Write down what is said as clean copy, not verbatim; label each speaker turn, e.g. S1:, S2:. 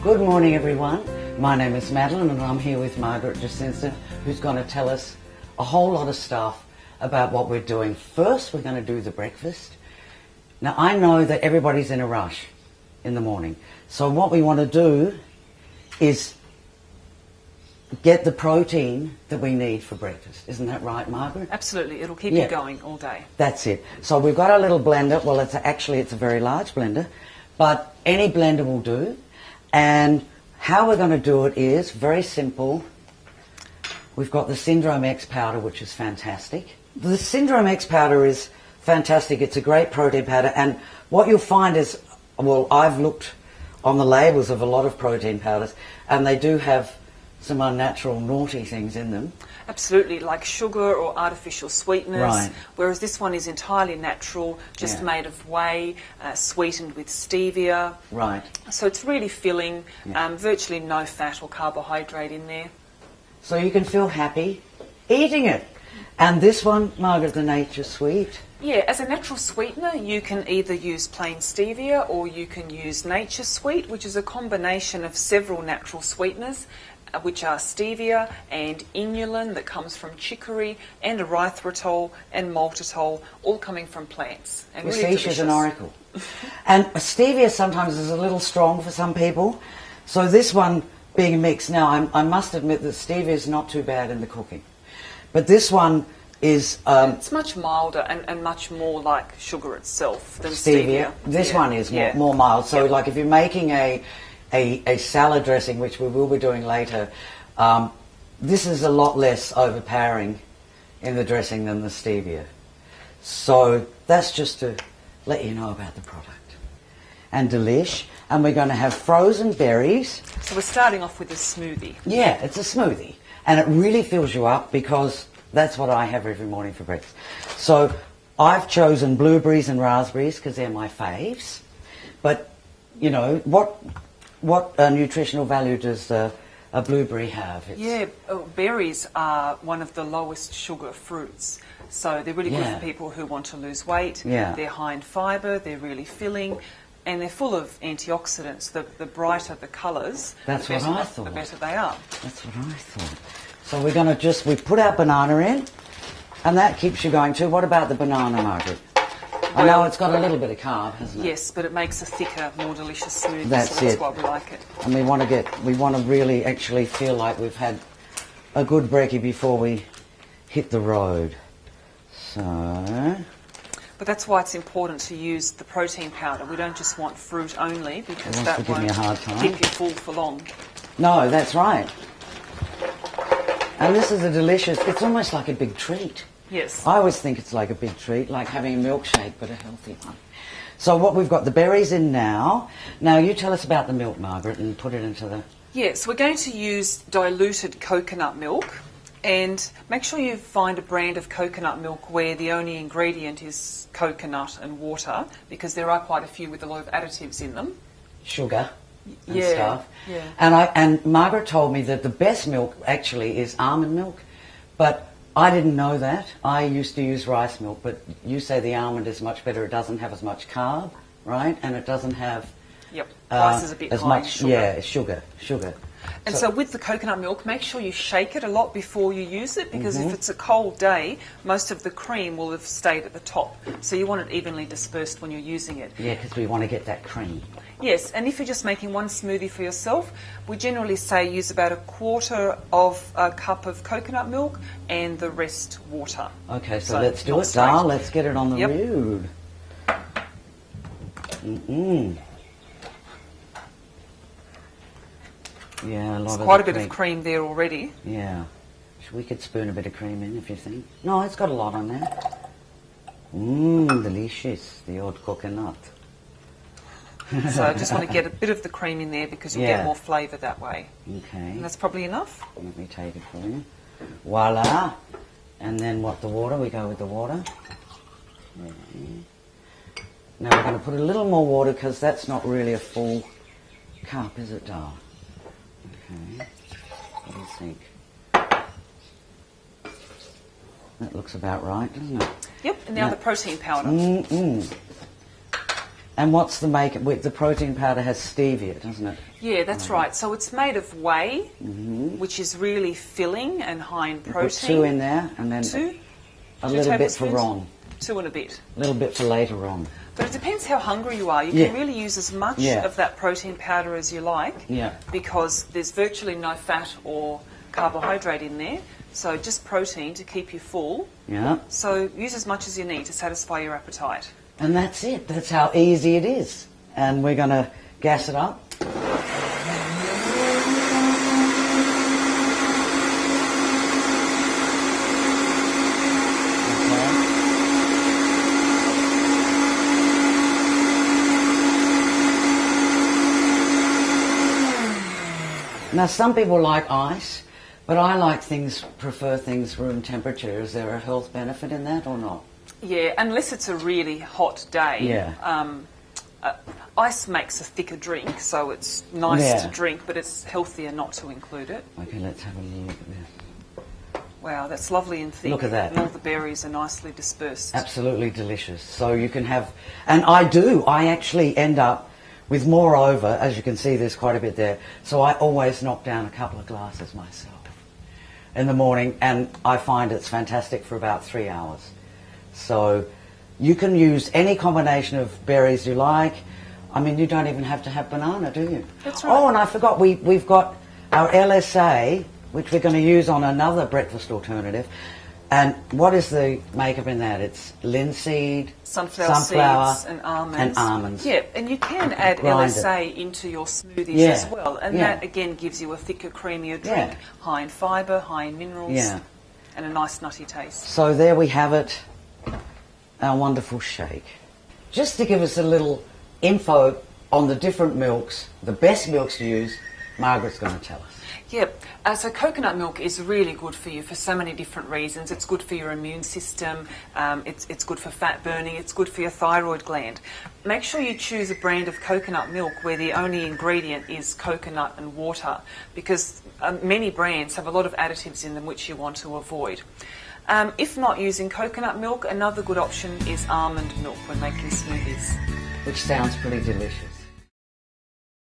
S1: Good morning, everyone. My name is Madeline and I'm here with Margaret Jacinta, who's going to tell us a whole lot of stuff about what we're doing. First, we're going to do the breakfast. Now, I know that everybody's in a rush in the morning. So what we want to do is get the protein that we need for breakfast. Isn't that right, Margaret?
S2: Absolutely. It'll keep you going all day.
S1: That's it. So we've got our little blender. Well, it's a very large blender, but any blender will do. And how we're going to do it is very simple. We've got the Syndrome X powder, which is fantastic. The Syndrome X powder is fantastic. It's a great protein powder. And what you'll find is, well, I've looked on the labels of a lot of protein powders, and they do have some unnatural, naughty things in them.
S2: Absolutely, like sugar or artificial sweeteners.
S1: Right.
S2: Whereas this one is entirely natural, just made of whey, sweetened with stevia.
S1: Right.
S2: So it's really filling, virtually no fat or carbohydrate in there.
S1: So you can feel happy eating it. And this one, Margaret, the Nature Sweet.
S2: Yeah, as a natural sweetener, you can either use plain stevia or you can use Nature Sweet, which is a combination of several natural sweeteners, which are stevia and inulin that comes from chicory, and erythritol and maltitol, all coming from plants. And
S1: You
S2: really
S1: see,
S2: delicious.
S1: she's an oracle. And stevia sometimes is a little strong for some people. So this one being a mix, now I must admit that stevia is not too bad in the cooking. But this one is...
S2: it's much milder and much more like sugar itself than stevia.
S1: This one is more mild. So like if you're making a salad dressing, which we will be doing later, this is a lot less overpowering in the dressing than the stevia. So that's just to let you know about the product. And delish. And we're going to have frozen berries.
S2: So we're starting off with a smoothie.
S1: Yeah, it's a smoothie. And it really fills you up because that's what I have every morning for breakfast. So I've chosen blueberries and raspberries because they're my faves. But, you know, what nutritional value does a blueberry have?
S2: Berries are one of the lowest sugar fruits. So they're really good for people who want to lose weight.
S1: Yeah.
S2: They're high in fibre, they're really filling, and they're full of antioxidants. The brighter the colours, the better they are.
S1: That's what I thought. So we're going to we put our banana in, and that keeps you going too. What about the banana, Margaret? I know it's got a little bit of carb, hasn't it?
S2: Yes, but it makes a thicker, more delicious smoothie.
S1: That's
S2: why we like it.
S1: And we want to really actually feel like we've had a good brekkie before we hit the road. So...
S2: But that's why it's important to use the protein powder. We don't just want fruit only, because that won't keep you full for long.
S1: No, that's right. And this is a delicious, it's almost like a big treat.
S2: Yes.
S1: I always think it's like a big treat, like having a milkshake, but a healthy one. So what we've got the berries in now. Now you tell us about the milk, Margaret, and put it into the...
S2: Yes, we're going to use diluted coconut milk. And make sure you find a brand of coconut milk where the only ingredient is coconut and water, because there are quite a few with a lot of additives in them.
S1: Sugar and stuff.
S2: Yeah.
S1: And Margaret told me that the best milk actually is almond milk, but I didn't know that. I used to use rice milk, but you say the almond is much better. It doesn't have as much carb, right? And it doesn't have...
S2: Yep, rice is a bit high in sugar.
S1: Yeah, sugar.
S2: And so with the coconut milk, make sure you shake it a lot before you use it, because if it's a cold day, most of the cream will have stayed at the top. So you want it evenly dispersed when you're using it.
S1: Yeah, because we want to get that cream.
S2: Yes, and if you're just making one smoothie for yourself, we generally say use about 1/4 of a cup of coconut milk and the rest water.
S1: Okay, so let's do it, Dal. Let's get it on the road. Yeah,
S2: There's quite a bit of cream there already.
S1: Yeah. We could spoon a bit of cream in, if you think. No, it's got a lot on there. Delicious. The old coconut.
S2: So I just want to get a bit of the cream in there because you'll get more flavour that way.
S1: Okay.
S2: And that's probably enough.
S1: Let me take it for you. Voila. And then what, the water? We go with the water. Okay. Now we're going to put a little more water because that's not really a full cup, is it, Dal? Okay. What do you think? That looks about right, doesn't it?
S2: Yep, and now the protein powder.
S1: And what's the make? The protein powder has stevia, doesn't it?
S2: Yeah, that's right. So it's made of whey, which is really filling and high in protein.
S1: Put 2 in there, and then a little bit for Ron.
S2: 2 and a bit.
S1: A little bit for later on.
S2: But it depends how hungry you are. You can really use as much of that protein powder as you like, because there's virtually no fat or carbohydrate in there. So just protein to keep you full.
S1: Yeah.
S2: So use as much as you need to satisfy your appetite.
S1: And that's it. That's how easy it is. And we're going to gas it up. Now, some people like ice, but I prefer things room temperature. Is there a health benefit in that or not?
S2: Yeah, unless it's a really hot day.
S1: Yeah.
S2: Ice makes a thicker drink, so it's nice to drink, but it's healthier not to include it.
S1: Okay, let's have a little look at this.
S2: Wow, that's lovely and thick.
S1: Look at that.
S2: And all the berries are nicely dispersed.
S1: Absolutely delicious. So you can have, and I actually end up with more over. As you can see, there's quite a bit there. So I always knock down a couple of glasses myself in the morning, and I find it's fantastic for about 3 hours. So you can use any combination of berries you like. I mean, you don't even have to have banana, do you?
S2: That's right.
S1: Oh, and I forgot, we've got our LSA, which we're going to use on another breakfast alternative. And what is the makeup in that? It's linseed,
S2: sunflower seeds and almonds. Yeah, and you can add LSA into your smoothies as well. And that, again, gives you a thicker, creamier drink, high in fibre, high in minerals, and a nice nutty taste.
S1: So there we have it, our wonderful shake. Just to give us a little info on the different milks, the best milks to use, Margaret's going to tell us.
S2: Yep. So coconut milk is really good for you for so many different reasons. It's good for your immune system, it's good for fat burning, it's good for your thyroid gland. Make sure you choose a brand of coconut milk where the only ingredient is coconut and water, because many brands have a lot of additives in them which you want to avoid. If not using coconut milk, another good option is almond milk when making smoothies.
S1: Which sounds pretty delicious.